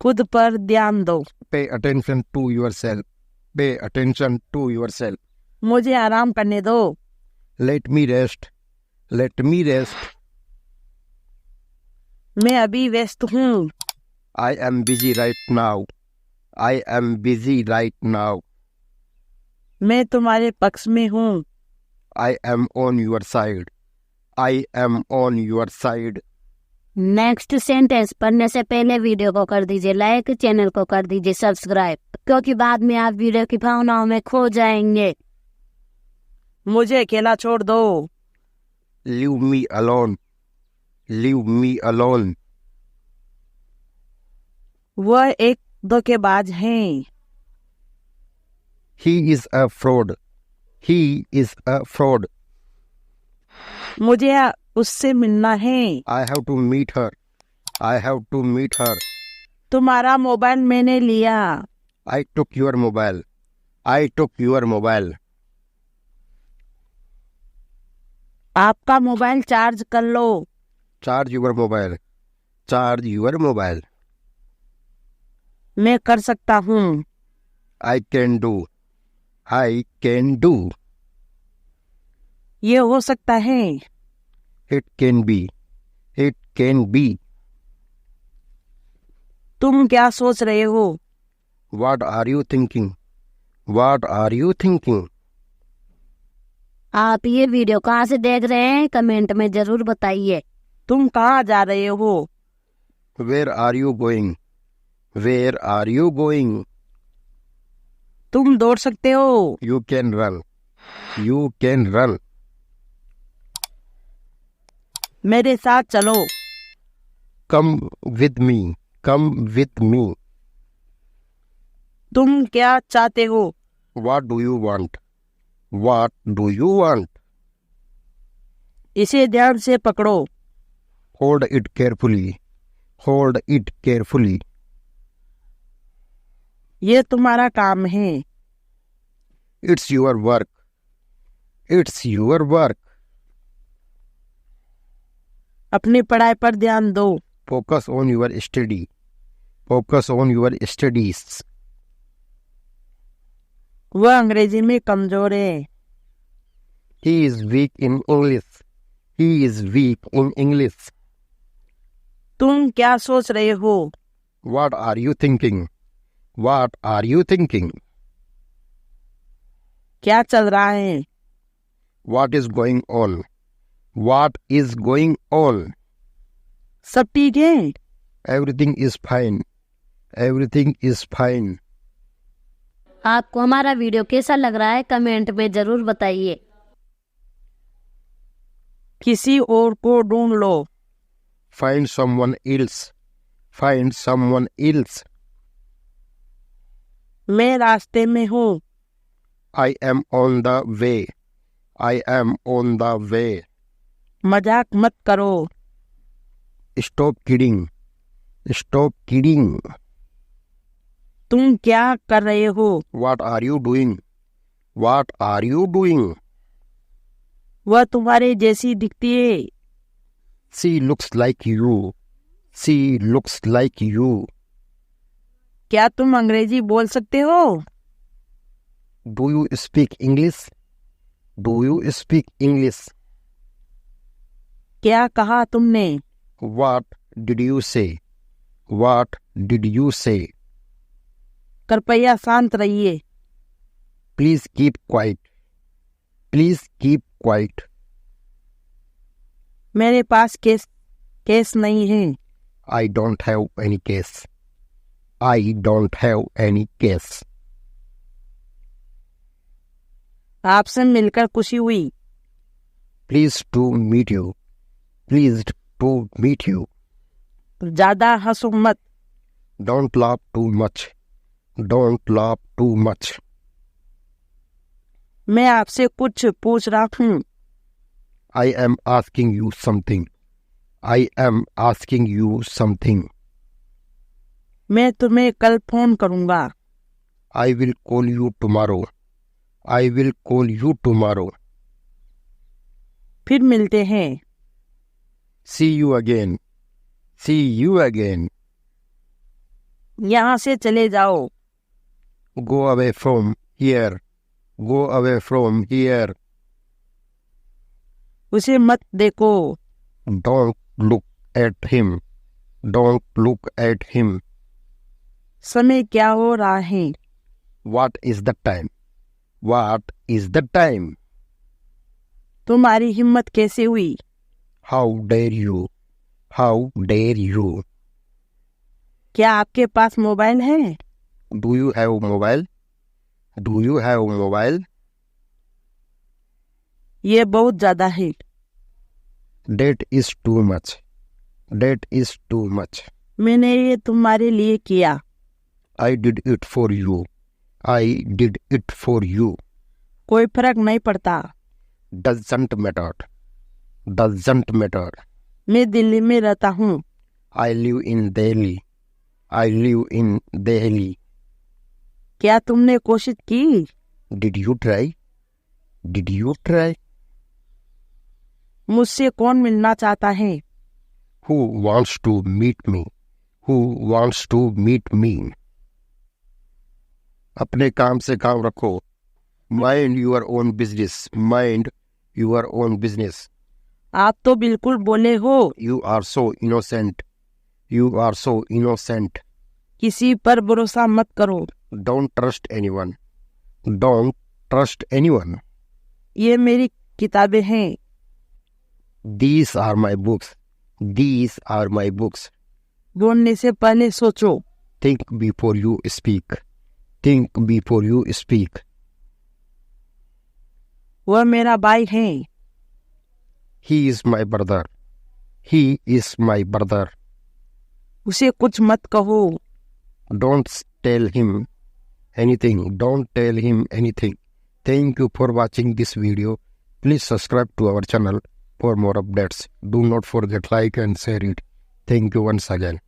खुद पर ध्यान दो। Pay attention to yourself. Pay attention to yourself. मुझे आराम करने दो। Let me rest. Let me rest. मैं अभी व्यस्त हूँ। I am busy right now. I am busy right now. मैं तुम्हारे पक्ष में हूँ। I am on your side. I am on your side. Next sentence पढ़ने से पहले वीडियो को कर दीजिए लाइक, चैनल को कर दीजिए सब्सक्राइब, क्योंकि बाद में आप वीडियो की भावनाओं में खो जाएंगे। मुझे अकेला छोड़ दो। Leave me alone. Leave me alone. वह एक धोखेबाज हैं। He is a fraud. He is a fraud. मुझे उससे मिलना है। I have to meet her. I have to meet her. तुम्हारा मोबाइल मैंने लिया। I took your mobile. I took your mobile. आपका मोबाइल चार्ज कर लो। Charge your mobile. Charge your mobile. मैं कर सकता हूँ। I can do. I can do. ये हो सकता है। It can be. It can be. तुम क्या सोच रहे हो? What are you thinking? What are you thinking? आप ये वीडियो कहाँ से देख रहे हैं कमेंट में जरूर बताइए। तुम कहाँ जा रहे हो? Where are you going? Where are you going? तुम दौड़ सकते हो। You can run. You can run. मेरे साथ चलो। Come with me. Come with me. तुम क्या चाहते हो? What do you want? What do you want? इसे ध्यान से पकड़ो। Hold it carefully. Hold it carefully. ये तुम्हारा काम है। It's your work. It's your work. अपनी पढ़ाई पर ध्यान दो। Focus on your study. Focus on your studies. वह अंग्रेजी में कमजोर है। He is weak in English. He is weak in English. तुम क्या सोच रहे हो? What are you thinking? What are you thinking? क्या चल रहा है? What is going on? What is going on? सब ठीक है? Everything is fine. Everything is fine. आपको हमारा वीडियो कैसा लग रहा है कमेंट में जरूर बताइए। किसी और को ढूंढ लो। Find someone else. Find someone else. मैं रास्ते में हूँ। I am on the way. I am on the way. मजाक मत करो। Stop kidding. Stop kidding. तुम क्या कर रहे हो? What are you doing? What are you doing? वह तुम्हारे जैसी दिखती है। She looks like you. She looks like you. क्या तुम अंग्रेजी बोल सकते हो? Do you speak English? Do you speak English? क्या कहा तुमने? What did you say? What did you say? कृपया शांत रहिए। Please keep quiet. Please keep quiet. मेरे पास केस नहीं है। I don't have any case. I don't have any case. आपसे मिलकर खुशी हुई। Pleased to meet you. Pleased to meet you. ज्यादा हंसो मत। Don't laugh too much. Don't laugh too much. मैं आपसे कुछ पूछ रहा हूँ। I am asking you something. I am asking you something. मैं तुम्हें कल फोन करूँगा। I will call you tomorrow. I will call you tomorrow. फिर मिलते हैं। See you again. See you again. यहाँ से चले जाओ। Go away from here. Go away from here. उसे मत देखो। Don't look at him. Don't look at him. समय क्या हो रहा है? What is the time? What is the time? तुम्हारी हिम्मत कैसे हुई? How dare you? How dare you? क्या आपके पास मोबाइल है? Do you have mobile? Do you have mobile? ये बहुत ज्यादा है। That is too much. That is too much. मैंने ये तुम्हारे लिए किया। I did it for you. I did it for you. कोई फर्क नहीं पड़ता। Doesn't matter. Doesn't matter. मैं दिल्ली में रहता हूँ। I live in Delhi. I live in Delhi. क्या तुमने कोशिश की? Did you try? Did you try? मुझसे कौन मिलना चाहता है? Who wants to meet me? Who wants to meet me? अपने काम से काम रखो. Mind your own business. Mind your own business. आप तो बिल्कुल बोले हो। You are so innocent. You are so innocent. किसी पर भरोसा मत करो। Don't trust anyone. Don't trust anyone. ये मेरी किताबें हैं। These are my books. These are my books. बोलने से पहले सोचो। Think before you speak. Think before you speak. वह मेरा भाई है। He is my brother. He is my brother. उसे कुछ मत कहो। Don't tell him anything. Don't tell him anything. Thank you for watching this video. Please subscribe to our channel for more updates. Do not forget like and share it. Thank you once again.